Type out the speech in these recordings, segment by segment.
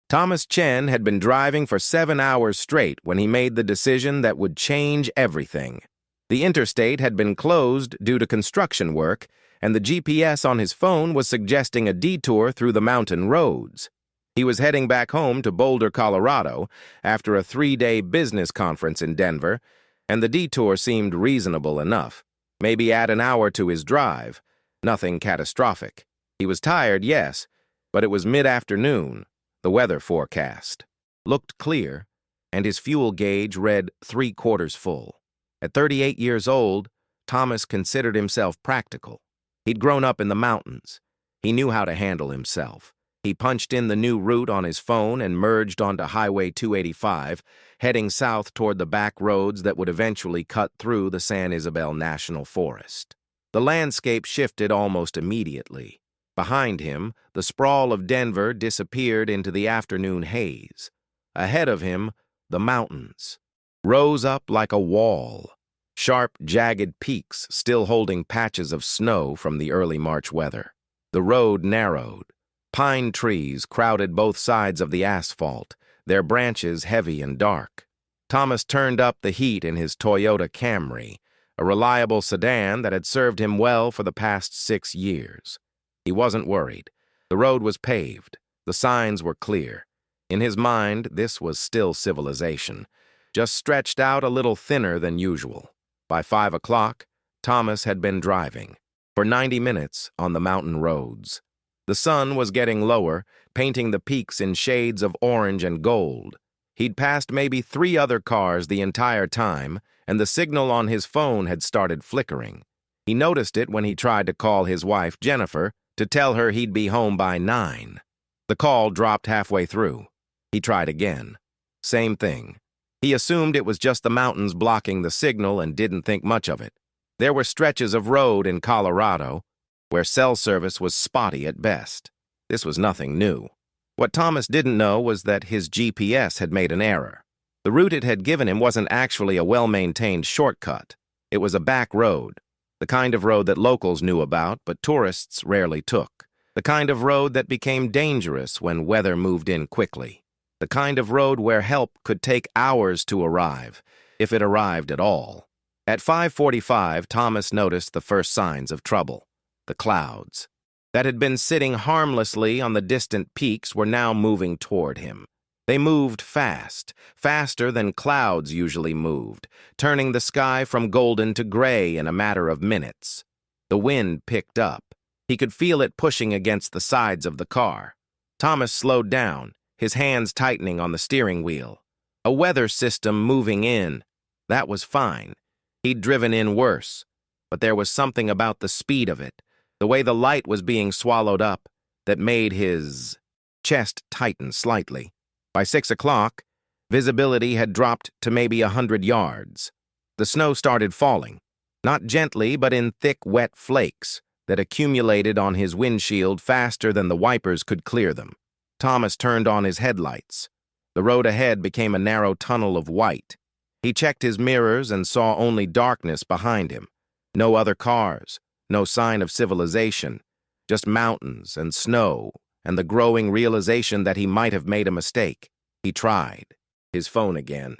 Thomas Chen had been driving for 7 hours straight when he made the decision that would change everything. The interstate had been closed due to construction work, and the GPS on his phone was suggesting a detour through the mountain roads. He was heading back home to Boulder, Colorado, after a 3-day business conference in Denver, and the detour seemed reasonable enough. Maybe add an hour to his drive. Nothing catastrophic. He was tired, yes, but it was mid-afternoon. The weather forecast looked clear, and his fuel gauge read 3/4 full. At 38 years old, Thomas considered himself practical. He'd grown up in the mountains. He knew how to handle himself. He punched in the new route on his phone and merged onto Highway 285, heading south toward the back roads that would eventually cut through the San Isabel National Forest. The landscape shifted almost immediately. Behind him, the sprawl of Denver disappeared into the afternoon haze. Ahead of him, the mountains rose up like a wall, sharp, jagged peaks still holding patches of snow from the early March weather. The road narrowed. Pine trees crowded both sides of the asphalt, their branches heavy and dark. Thomas turned up the heat in his Toyota Camry, a reliable sedan that had served him well for the past 6 years. He wasn't worried. The road was paved. The signs were clear. In his mind, this was still civilization, just stretched out a little thinner than usual. By 5 o'clock, Thomas had been driving for 90 minutes on the mountain roads. The sun was getting lower, painting the peaks in shades of orange and gold. He'd passed maybe 3 other cars the entire time, and the signal on his phone had started flickering. He noticed it when he tried to call his wife, Jennifer, to tell her he'd be home by 9. The call dropped halfway through. He tried again. Same thing. He assumed it was just the mountains blocking the signal and didn't think much of it. There were stretches of road in Colorado where cell service was spotty at best. This was nothing new. What Thomas didn't know was that his GPS had made an error. The route it had given him wasn't actually a well-maintained shortcut. It was a back road, the kind of road that locals knew about but tourists rarely took, the kind of road that became dangerous when weather moved in quickly, the kind of road where help could take hours to arrive, if it arrived at all. At 5:45, Thomas noticed the first signs of trouble. The clouds that had been sitting harmlessly on the distant peaks were now moving toward him. They moved fast, faster than clouds usually moved, turning the sky from golden to gray in a matter of minutes. The wind picked up. He could feel it pushing against the sides of the car. Thomas slowed down, his hands tightening on the steering wheel. A weather system moving in. That was fine. He'd driven in worse. But there was something about the speed of it, the way the light was being swallowed up, that made his chest tighten slightly. By 6 o'clock, visibility had dropped to maybe 100 yards. The snow started falling, not gently but in thick, wet flakes that accumulated on his windshield faster than the wipers could clear them. Thomas turned on his headlights. The road ahead became a narrow tunnel of white. He checked his mirrors and saw only darkness behind him. No other cars, no sign of civilization, just mountains and snow and the growing realization that he might have made a mistake. He tried his phone again.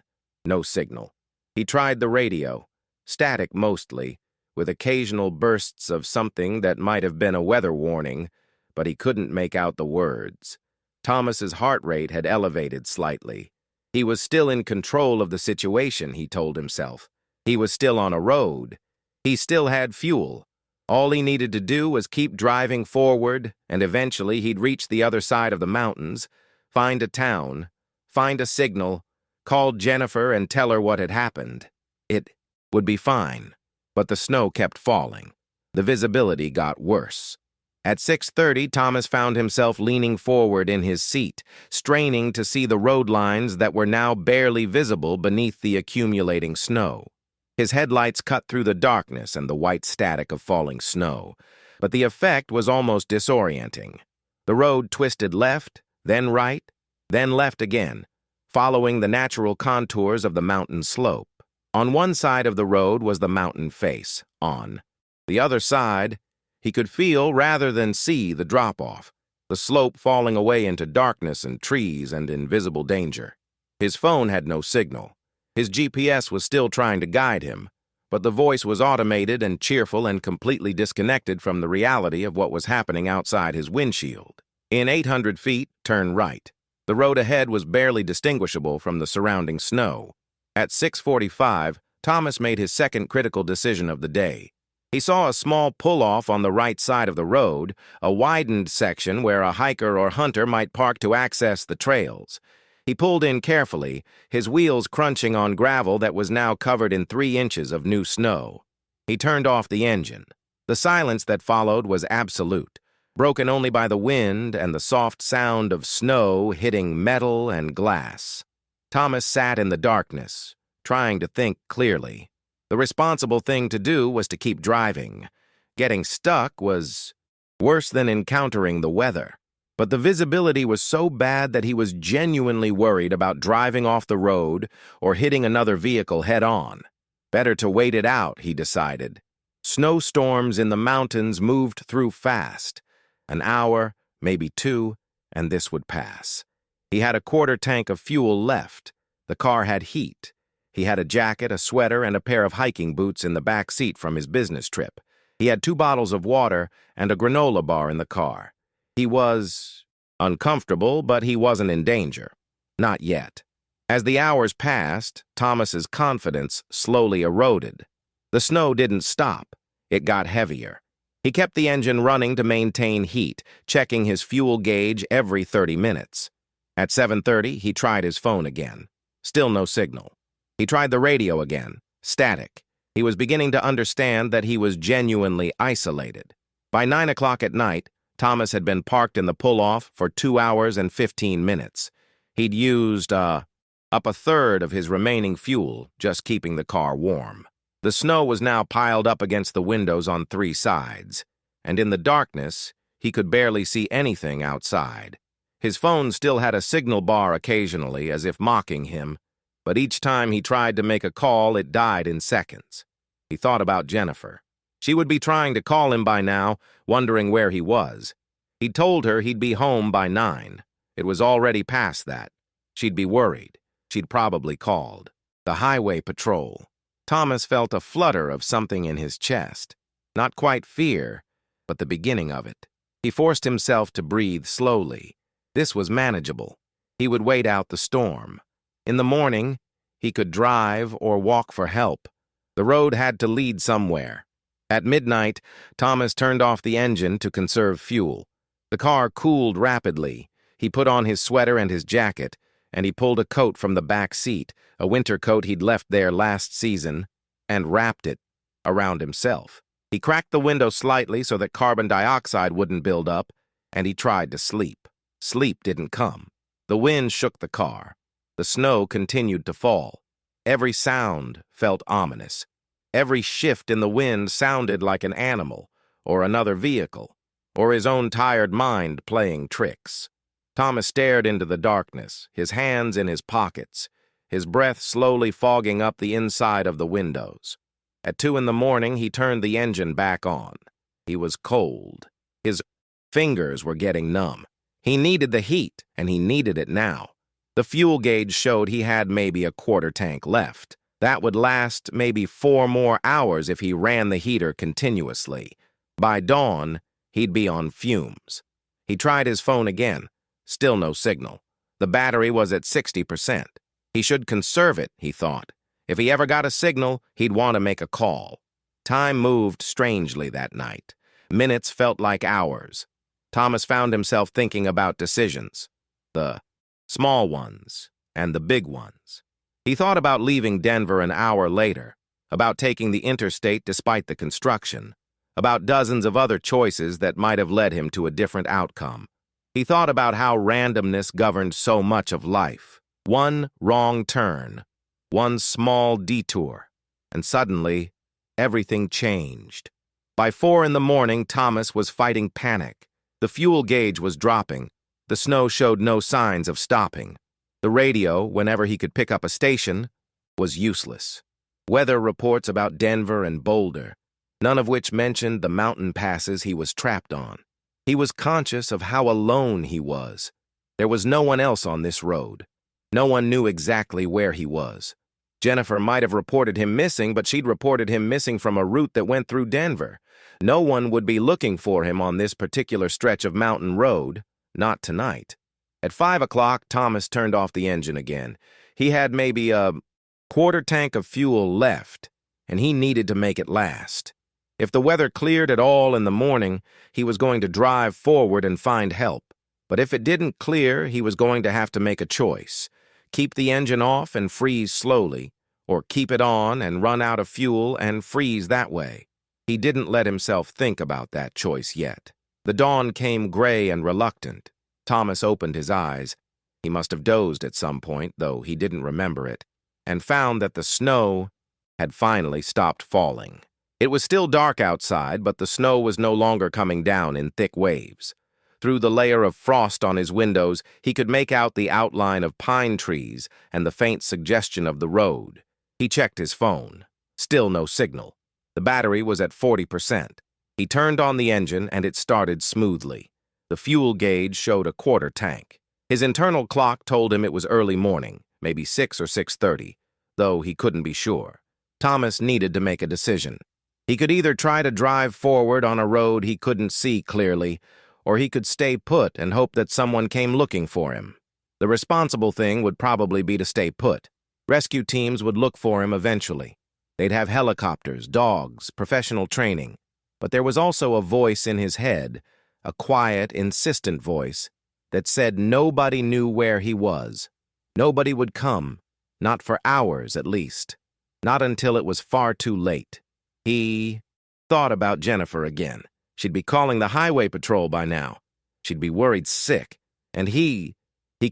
No signal. He tried the radio, static mostly, with occasional bursts of something that might have been a weather warning, but he couldn't make out the words. Thomas's heart rate had elevated slightly. He was still in control of the situation, he told himself. He was still on a road. He still had fuel. All he needed to do was keep driving forward, and eventually he'd reach the other side of the mountains, find a town, find a signal, call Jennifer and tell her what had happened. It would be fine. But the snow kept falling. The visibility got worse. At 6:30, Thomas found himself leaning forward in his seat, straining to see the road lines that were now barely visible beneath the accumulating snow. His headlights cut through the darkness and the white static of falling snow, but the effect was almost disorienting. The road twisted left, then right, then left again, following the natural contours of the mountain slope. On one side of the road was the mountain face, on the other side, he could feel rather than see the drop-off. the slope falling away into darkness and trees and invisible danger. His phone had no signal. His GPS was still trying to guide him, but the voice was automated and cheerful and completely disconnected from the reality of what was happening outside his windshield. In 800 feet, turn right. The road ahead was barely distinguishable from the surrounding snow. At 6:45, Thomas made his second critical decision of the day. He saw a small pull-off on the right side of the road, a widened section where a hiker or hunter might park to access the trails. He pulled in carefully, his wheels crunching on gravel that was now covered in 3 inches of new snow. He turned off the engine. The silence that followed was absolute, broken only by the wind and the soft sound of snow hitting metal and glass. Thomas sat in the darkness, trying to think clearly. The responsible thing to do was to keep driving. Getting stuck was worse than encountering the weather. But the visibility was so bad that he was genuinely worried about driving off the road or hitting another vehicle head-on. Better to wait it out, he decided. Snowstorms in the mountains moved through fast. An hour, maybe 2, and this would pass. He had a quarter tank of fuel left. The car had heat. He had a jacket, a sweater, and a pair of hiking boots in the back seat from his business trip. He had 2 bottles of water and a granola bar in the car. He was uncomfortable, but he wasn't in danger. Not yet. As the hours passed, Thomas's confidence slowly eroded. The snow didn't stop. It got heavier. He kept the engine running to maintain heat, checking his fuel gauge every 30 minutes. At 7:30, he tried his phone again. Still no signal. He tried the radio again. Static. He was beginning to understand that he was genuinely isolated. By 9 o'clock at night, Thomas had been parked in the pull-off for 2 hours and 15 minutes. He'd used, up a third of his remaining fuel, just keeping the car warm. The snow was now piled up against the windows on 3 sides, and in the darkness, he could barely see anything outside. His phone still had a signal bar occasionally, as if mocking him, but each time he tried to make a call, it died in seconds. He thought about Jennifer. She would be trying to call him by now, wondering where he was. He'd told her he'd be home by 9. It was already past that. She'd be worried. She'd probably called. The highway patrol. Thomas felt a flutter of something in his chest. Not quite fear, but the beginning of it. He forced himself to breathe slowly. This was manageable. He would wait out the storm. In the morning, he could drive or walk for help. The road had to lead somewhere. At midnight, Thomas turned off the engine to conserve fuel. The car cooled rapidly. He put on his sweater and his jacket, and he pulled a coat from the back seat, a winter coat he'd left there last season, and wrapped it around himself. He cracked the window slightly so that carbon dioxide wouldn't build up, and he tried to sleep. Sleep didn't come. The wind shook the car. The snow continued to fall. Every sound felt ominous. Every shift in the wind sounded like an animal, or another vehicle, or his own tired mind playing tricks. Thomas stared into the darkness, his hands in his pockets, his breath slowly fogging up the inside of the windows. At 2 in the morning, he turned the engine back on. He was cold. His fingers were getting numb. He needed the heat, and he needed it now. The fuel gauge showed he had maybe a quarter tank left. That would last maybe 4 more hours if he ran the heater continuously. By dawn, he'd be on fumes. He tried his phone again. Still no signal. The battery was at 60%. He should conserve it, he thought. If he ever got a signal, he'd want to make a call. Time moved strangely that night. Minutes felt like hours. Thomas found himself thinking about decisions. The small ones and the big ones. He thought about leaving Denver an hour later, about taking the interstate despite the construction, about dozens of other choices that might have led him to a different outcome. He thought about how randomness governed so much of life. One wrong turn, one small detour, and suddenly, everything changed. By 4 in the morning, Thomas was fighting panic. The fuel gauge was dropping. The snow showed no signs of stopping. The radio, whenever he could pick up a station, was useless. Weather reports about Denver and Boulder, none of which mentioned the mountain passes he was trapped on. He was conscious of how alone he was. There was no one else on this road. No one knew exactly where he was. Jennifer might have reported him missing, but she'd reported him missing from a route that went through Denver. No one would be looking for him on this particular stretch of mountain road, not tonight. At 5 o'clock, Thomas turned off the engine again. He had maybe a quarter tank of fuel left, and he needed to make it last. If the weather cleared at all in the morning, he was going to drive forward and find help. But if it didn't clear, he was going to have to make a choice. Keep the engine off and freeze slowly, or keep it on and run out of fuel and freeze that way. He didn't let himself think about that choice yet. The dawn came gray and reluctant. Thomas opened his eyes. He must have dozed at some point, though he didn't remember it, and found that the snow had finally stopped falling. It was still dark outside, but the snow was no longer coming down in thick waves. Through the layer of frost on his windows, he could make out the outline of pine trees and the faint suggestion of the road. He checked his phone. Still no signal. The battery was at 40%. He turned on the engine and it started smoothly. The fuel gauge showed a quarter tank. His internal clock told him it was early morning, maybe 6 or 6:30, though he couldn't be sure. Thomas needed to make a decision. He could either try to drive forward on a road he couldn't see clearly, or he could stay put and hope that someone came looking for him. The responsible thing would probably be to stay put. Rescue teams would look for him eventually. They'd have helicopters, dogs, professional training. But there was also a voice in his head, a quiet, insistent voice, that said nobody knew where he was. Nobody would come, not for hours at least, not until it was far too late. He thought about Jennifer again. She'd be calling the highway patrol by now. She'd be worried sick. And he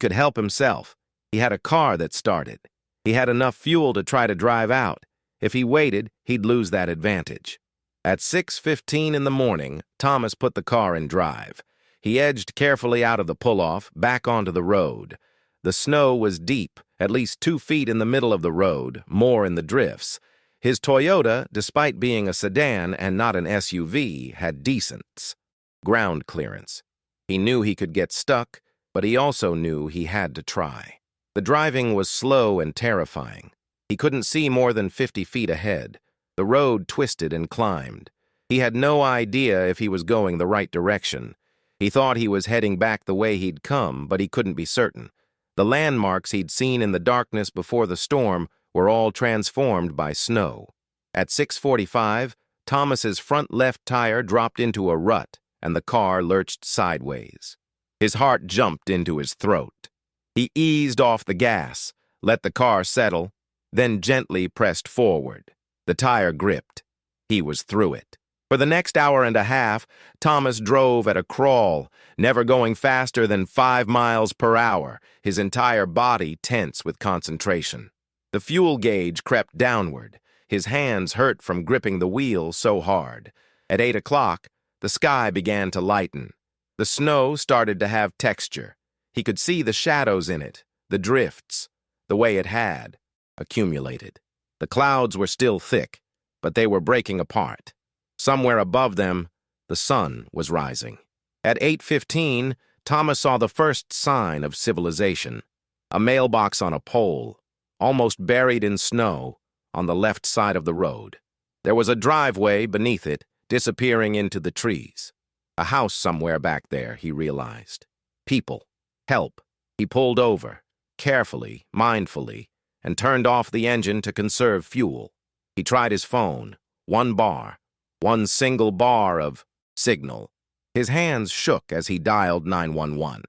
could help himself. He had a car that started. He had enough fuel to try to drive out. If he waited, he'd lose that advantage. At 6:15 in the morning, Thomas put the car in drive. He edged carefully out of the pull-off, back onto the road. The snow was deep, at least 2 feet in the middle of the road, more in the drifts. His Toyota, despite being a sedan and not an SUV, had decent ground clearance. He knew he could get stuck, but he also knew he had to try. The driving was slow and terrifying. He couldn't see more than 50 feet ahead. The road twisted and climbed. He had no idea if he was going the right direction. He thought he was heading back the way he'd come, but he couldn't be certain. The landmarks he'd seen in the darkness before the storm were all transformed by snow. At 6:45, Thomas's front left tire dropped into a rut, and the car lurched sideways. His heart jumped into his throat. He eased off the gas, let the car settle, then gently pressed forward. The tire gripped. He was through it. For the next hour and a half, Thomas drove at a crawl, never going faster than 5 miles per hour, his entire body tense with concentration. The fuel gauge crept downward. His hands hurt from gripping the wheel so hard. At 8 o'clock, the sky began to lighten. The snow started to have texture. He could see the shadows in it, the drifts, the way it had accumulated. The clouds were still thick, but they were breaking apart. Somewhere above them, the sun was rising. At 8:15, Thomas saw the first sign of civilization. A mailbox on a pole, almost buried in snow, on the left side of the road. There was a driveway beneath it, disappearing into the trees. A house somewhere back there, he realized. People. Help. He pulled over, carefully, mindfully, and turned off the engine to conserve fuel. He tried his phone. 1 bar. 1 single bar of signal. His hands shook as he dialed 911.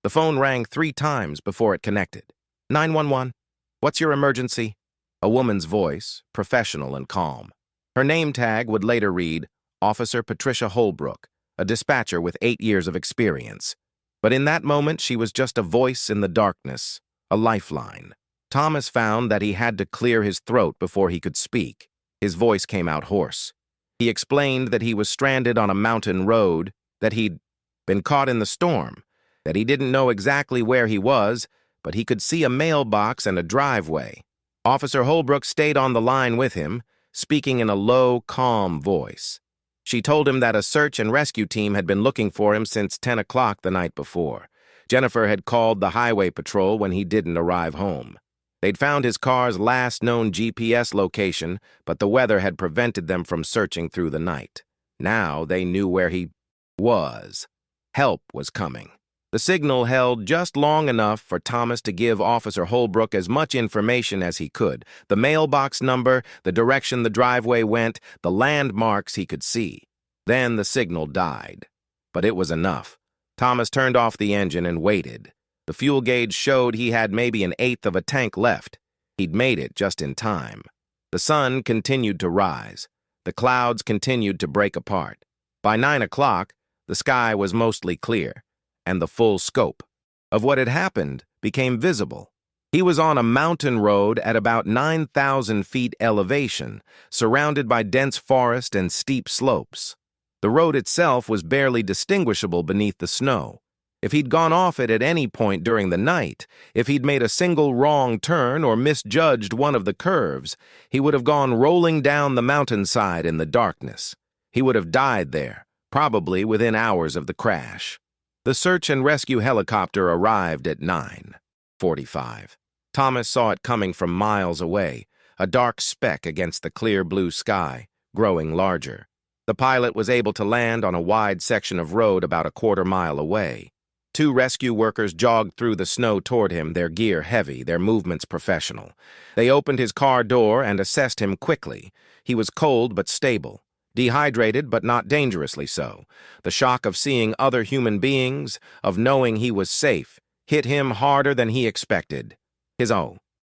The phone rang 3 times before it connected. 911. What's your emergency? A woman's voice, professional and calm. Her name tag would later read, Officer Patricia Holbrook, a dispatcher with 8 years of experience. But in that moment, she was just a voice in the darkness, a lifeline. Thomas found that he had to clear his throat before he could speak. His voice came out hoarse. He explained that he was stranded on a mountain road, that he'd been caught in the storm, that he didn't know exactly where he was, but he could see a mailbox and a driveway. Officer Holbrook stayed on the line with him, speaking in a low, calm voice. She told him that a search and rescue team had been looking for him since 10 o'clock the night before. Jennifer had called the highway patrol when he didn't arrive home. They'd found his car's last known GPS location, but the weather had prevented them from searching through the night. Now they knew where he was. Help was coming. The signal held just long enough for Thomas to give Officer Holbrook as much information as he could. The mailbox number, the direction the driveway went, the landmarks he could see. Then the signal died. But it was enough. Thomas turned off the engine and waited. The fuel gauge showed he had maybe an eighth of a tank left. He'd made it just in time. The sun continued to rise. The clouds continued to break apart. By 9 o'clock, the sky was mostly clear, and the full scope of what had happened became visible. He was on a mountain road at about 9,000 feet elevation, surrounded by dense forest and steep slopes. The road itself was barely distinguishable beneath the snow. If he'd gone off it at any point during the night, if he'd made a single wrong turn or misjudged one of the curves, he would have gone rolling down the mountainside in the darkness. He would have died there, probably within hours of the crash. The search and rescue helicopter arrived at 9:45. Thomas saw it coming from miles away, a dark speck against the clear blue sky, growing larger. The pilot was able to land on a wide section of road about a quarter-mile away. 2 rescue workers jogged through the snow toward him, their gear heavy, their movements professional. They opened his car door and assessed him quickly. He was cold but stable, dehydrated but not dangerously so. The shock of seeing other human beings, of knowing he was safe, hit him harder than he expected. His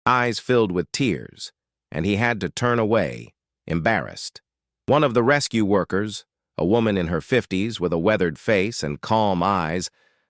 eyes filled with tears, and he had to turn away, embarrassed. One of the rescue workers, a woman in her 50s with a weathered face and calm eyes,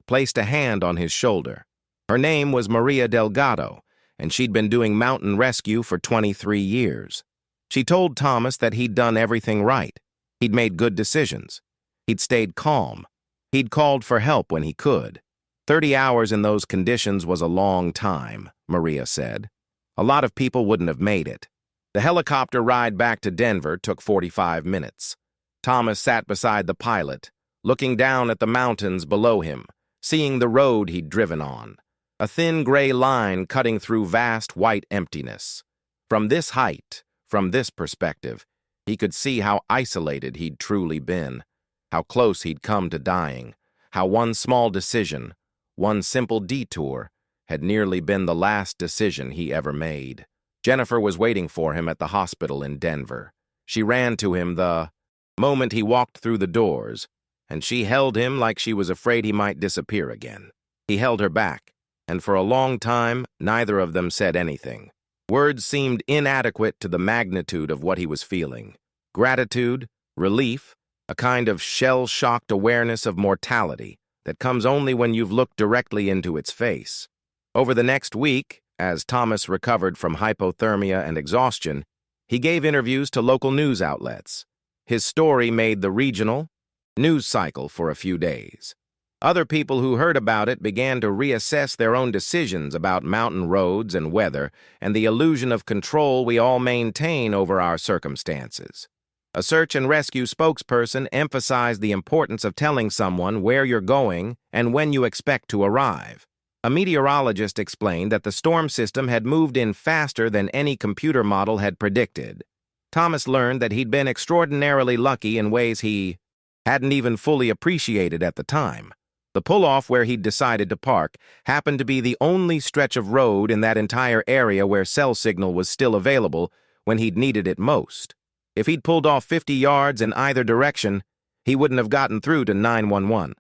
placed a hand on his shoulder. Her name was Maria Delgado, and she'd been doing mountain rescue for 23 years. She told Thomas that he'd done everything right. He'd made good decisions. He'd stayed calm. He'd called for help when he could. 30 hours in those conditions was a long time, Maria said. A lot of people wouldn't have made it. The helicopter ride back to Denver took 45 minutes. Thomas sat beside the pilot, looking down at the mountains below him, seeing the road he'd driven on, a thin gray line cutting through vast white emptiness. From this height, from this perspective, he could see how isolated he'd truly been, how close he'd come to dying, how one small decision, one simple detour, had nearly been the last decision he ever made. Jennifer was waiting for him at the hospital in Denver. She ran to him the moment he walked through the doors, and she held him like she was afraid he might disappear again. He held her back, and for a long time, neither of them said anything. Words seemed inadequate to the magnitude of what he was feeling. Gratitude, relief, a kind of shell-shocked awareness of mortality that comes only when you've looked directly into its face. Over the next week, as Thomas recovered from hypothermia and exhaustion, he gave interviews to local news outlets. His story made the regional news cycle for a few days. Other people who heard about it began to reassess their own decisions about mountain roads and weather and the illusion of control we all maintain over our circumstances. A search and rescue spokesperson emphasized the importance of telling someone where you're going and when you expect to arrive. A meteorologist explained that the storm system had moved in faster than any computer model had predicted. Thomas learned that he'd been extraordinarily lucky in ways he hadn't even fully appreciated at the time. The pull-off where he'd decided to park happened to be the only stretch of road in that entire area where cell signal was still available when he'd needed it most. If he'd pulled off 50 yards in either direction, he wouldn't have gotten through to 911.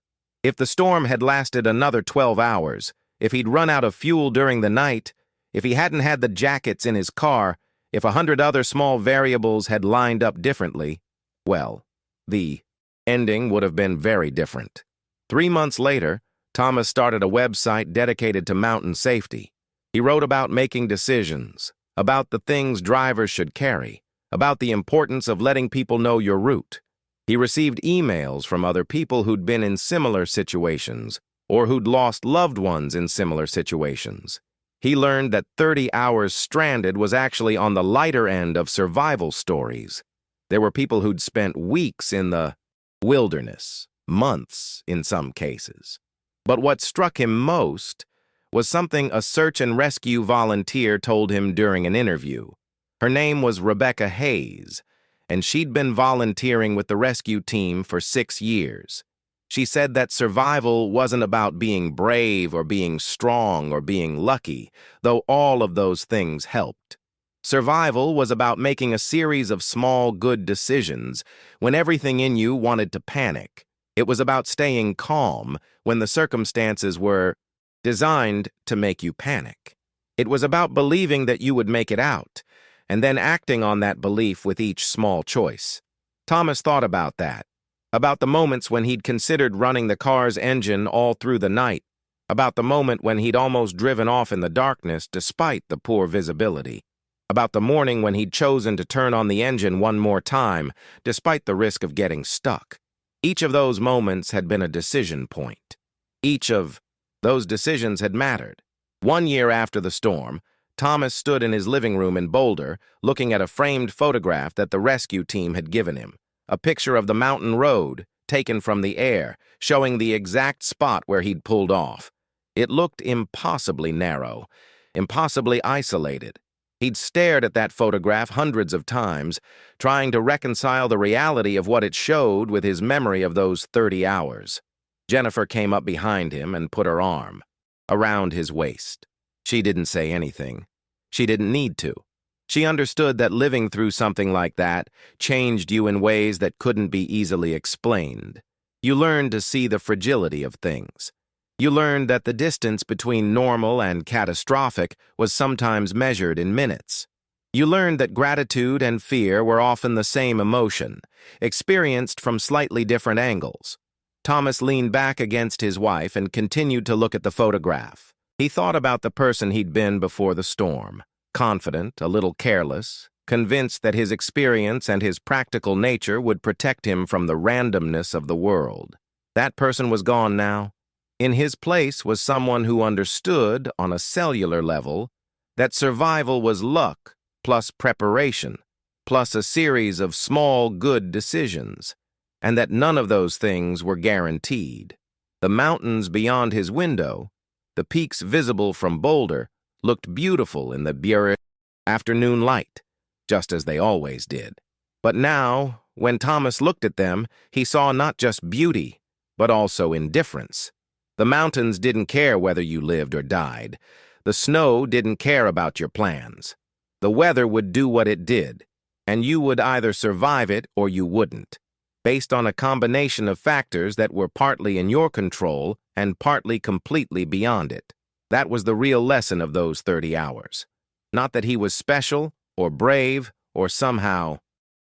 If the storm had lasted another 12 hours, if he'd run out of fuel during the night, if he hadn't had the jackets in his car, if 100 other small variables had lined up differently, well, the ending would have been very different. 3 months later, Thomas started a website dedicated to mountain safety. He wrote about making decisions, about the things drivers should carry, about the importance of letting people know your route. He received emails from other people who'd been in similar situations or who'd lost loved ones in similar situations. He learned that 30 hours stranded was actually on the lighter end of survival stories. There were people who'd spent weeks in the wilderness, months in some cases. But what struck him most was something a search and rescue volunteer told him during an interview. Her name was Rebecca Hayes, and she'd been volunteering with the rescue team for 6 years. She said that survival wasn't about being brave or being strong or being lucky, though all of those things helped. Survival was about making a series of small, good decisions when everything in you wanted to panic. It was about staying calm when the circumstances were designed to make you panic. It was about believing that you would make it out, and then acting on that belief with each small choice. Thomas thought about that, about the moments when he'd considered running the car's engine all through the night, about the moment when he'd almost driven off in the darkness despite the poor visibility, about the morning when he'd chosen to turn on the engine one more time despite the risk of getting stuck. Each of those moments had been a decision point. Each of those decisions had mattered. 1 year after the storm, Thomas stood in his living room in Boulder looking at a framed photograph that the rescue team had given him, a picture of the mountain road taken from the air, showing the exact spot where he'd pulled off. It looked impossibly narrow, impossibly isolated. He'd stared at that photograph hundreds of times, trying to reconcile the reality of what it showed with his memory of those 30 hours. Jennifer came up behind him and put her arm around his waist. She didn't say anything. She didn't need to. She understood that living through something like that changed you in ways that couldn't be easily explained. You learned to see the fragility of things. You learned that the distance between normal and catastrophic was sometimes measured in minutes. You learned that gratitude and fear were often the same emotion, experienced from slightly different angles. Thomas leaned back against his wife and continued to look at the photograph. He thought about the person he'd been before the storm, confident, a little careless, convinced that his experience and his practical nature would protect him from the randomness of the world. That person was gone now. In his place was someone who understood, on a cellular level, that survival was luck plus preparation, plus a series of small, good decisions, and that none of those things were guaranteed. The mountains beyond his window, the peaks visible from Boulder, looked beautiful in the blurry afternoon light, just as they always did. But now, when Thomas looked at them, he saw not just beauty, but also indifference. The mountains didn't care whether you lived or died. The snow didn't care about your plans. The weather would do what it did, and you would either survive it or you wouldn't, based on a combination of factors that were partly in your control and partly completely beyond it. That was the real lesson of those 30 hours. Not that he was special or brave or somehow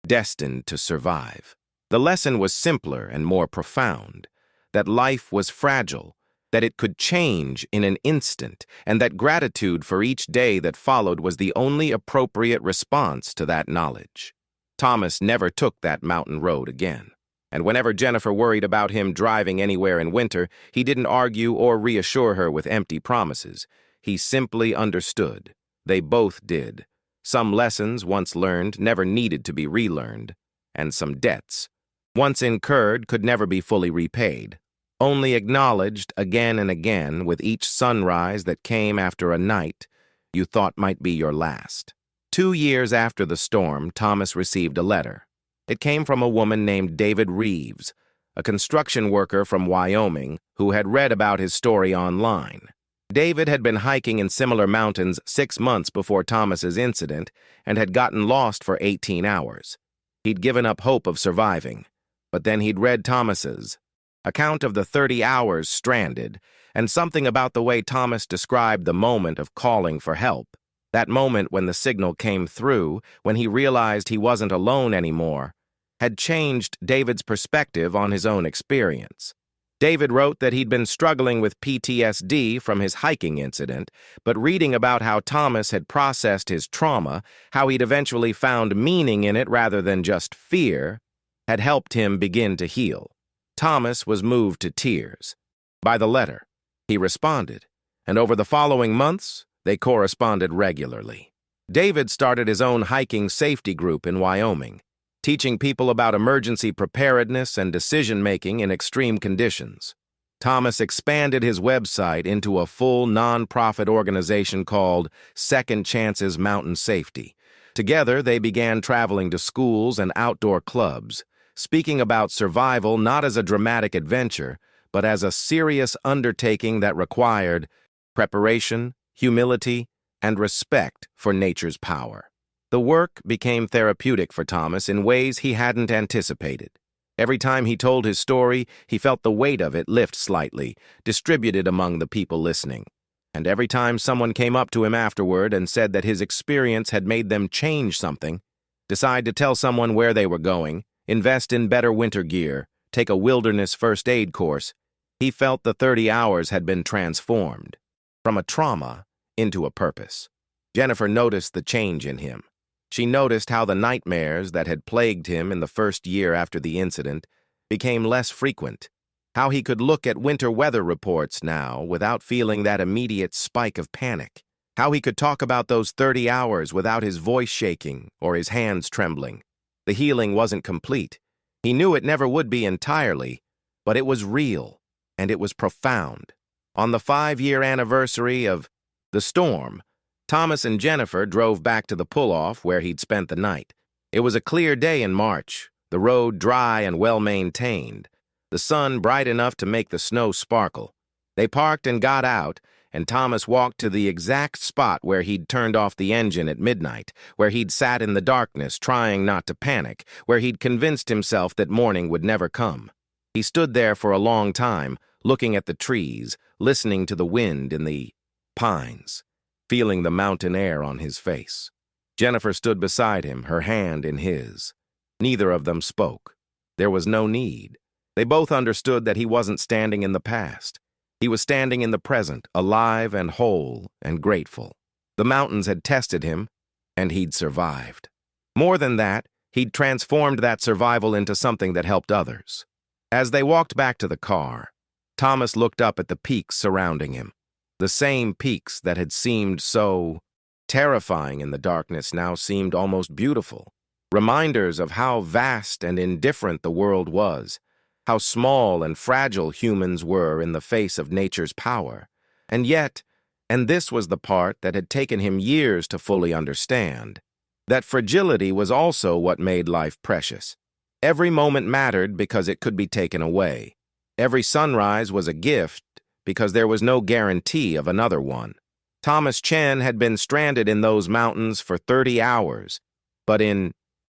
destined to survive. The lesson was simpler and more profound, that life was fragile, that it could change in an instant, and that gratitude for each day that followed was the only appropriate response to that knowledge. Thomas never took that mountain road again. And whenever Jennifer worried about him driving anywhere in winter, he didn't argue or reassure her with empty promises. He simply understood. They both did. Some lessons once learned never needed to be relearned, and some debts, once incurred, could never be fully repaid, only acknowledged again and again with each sunrise that came after a night you thought might be your last. 2 years after the storm, Thomas received a letter. It came from a woman named David Reeves, a construction worker from Wyoming who had read about his story online. David had been hiking in similar mountains 6 months before Thomas's incident and had gotten lost for 18 hours. He'd given up hope of surviving, but then he'd read Thomas's account of the 30 hours stranded, and something about the way Thomas described the moment of calling for help, that moment when the signal came through, when he realized he wasn't alone anymore, had changed David's perspective on his own experience. David wrote that he'd been struggling with PTSD from his hiking incident, but reading about how Thomas had processed his trauma, how he'd eventually found meaning in it rather than just fear, had helped him begin to heal. Thomas was moved to tears by the letter. He responded, and over the following months, they corresponded regularly. David started his own hiking safety group in Wyoming, teaching people about emergency preparedness and decision-making in extreme conditions. Thomas expanded his website into a full non-profit organization called Second Chances Mountain Safety. Together, they began traveling to schools and outdoor clubs, speaking about survival not as a dramatic adventure, but as a serious undertaking that required preparation, humility, and respect for nature's power. The work became therapeutic for Thomas in ways he hadn't anticipated. Every time he told his story, he felt the weight of it lift slightly, distributed among the people listening. And every time someone came up to him afterward and said that his experience had made them change something, decide to tell someone where they were going, invest in better winter gear, take a wilderness first aid course, he felt the 30 hours had been transformed from a trauma into a purpose. Jennifer noticed the change in him. She noticed how the nightmares that had plagued him in the first year after the incident became less frequent, how he could look at winter weather reports now without feeling that immediate spike of panic, how he could talk about those 30 hours without his voice shaking or his hands trembling. The healing wasn't complete. He knew it never would be entirely, but it was real, and it was profound. On the 5-year anniversary of the storm, Thomas and Jennifer drove back to the pull-off where he'd spent the night. It was a clear day in March, the road dry and well-maintained, the sun bright enough to make the snow sparkle. They parked and got out, and Thomas walked to the exact spot where he'd turned off the engine at midnight, where he'd sat in the darkness trying not to panic, where he'd convinced himself that morning would never come. He stood there for a long time, looking at the trees, listening to the wind in the pines, feeling the mountain air on his face. Jennifer stood beside him, her hand in his. Neither of them spoke. There was no need. They both understood that he wasn't standing in the past. He was standing in the present, alive and whole and grateful. The mountains had tested him, and he'd survived. More than that, he'd transformed that survival into something that helped others. As they walked back to the car, Thomas looked up at the peaks surrounding him. The same peaks that had seemed so terrifying in the darkness now seemed almost beautiful. Reminders of how vast and indifferent the world was, how small and fragile humans were in the face of nature's power. And yet, and this was the part that had taken him years to fully understand, that fragility was also what made life precious. Every moment mattered because it could be taken away. Every sunrise was a gift because there was no guarantee of another one. Thomas Chen had been stranded in those mountains for 30 hours, but in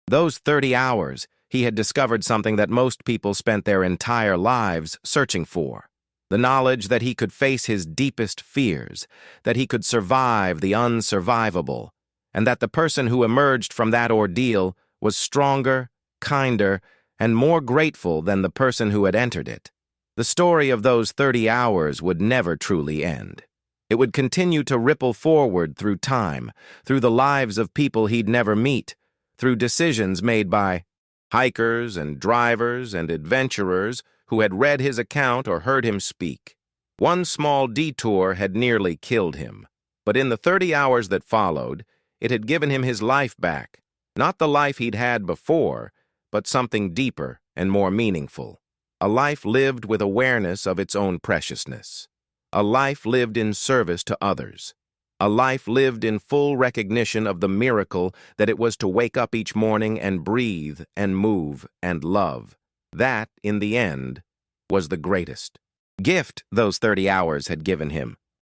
those 30 hours, he had discovered something that most people spent their entire lives searching for: the knowledge that he could face his deepest fears, that he could survive the unsurvivable, and that the person who emerged from that ordeal was stronger, kinder, and more grateful than the person who had entered it. The story of those 30 hours would never truly end. It would continue to ripple forward through time, through the lives of people he'd never meet, through decisions made by hikers and drivers and adventurers who had read his account or heard him speak. One small detour had nearly killed him, but in the 30 hours that followed, it had given him his life back. Not the life he'd had before, but something deeper and more meaningful. A life lived with awareness of its own preciousness. A life lived in service to others. A life lived in full recognition of the miracle that it was to wake up each morning and breathe and move and love. That, in the end, was the greatest gift those 30 hours had given him.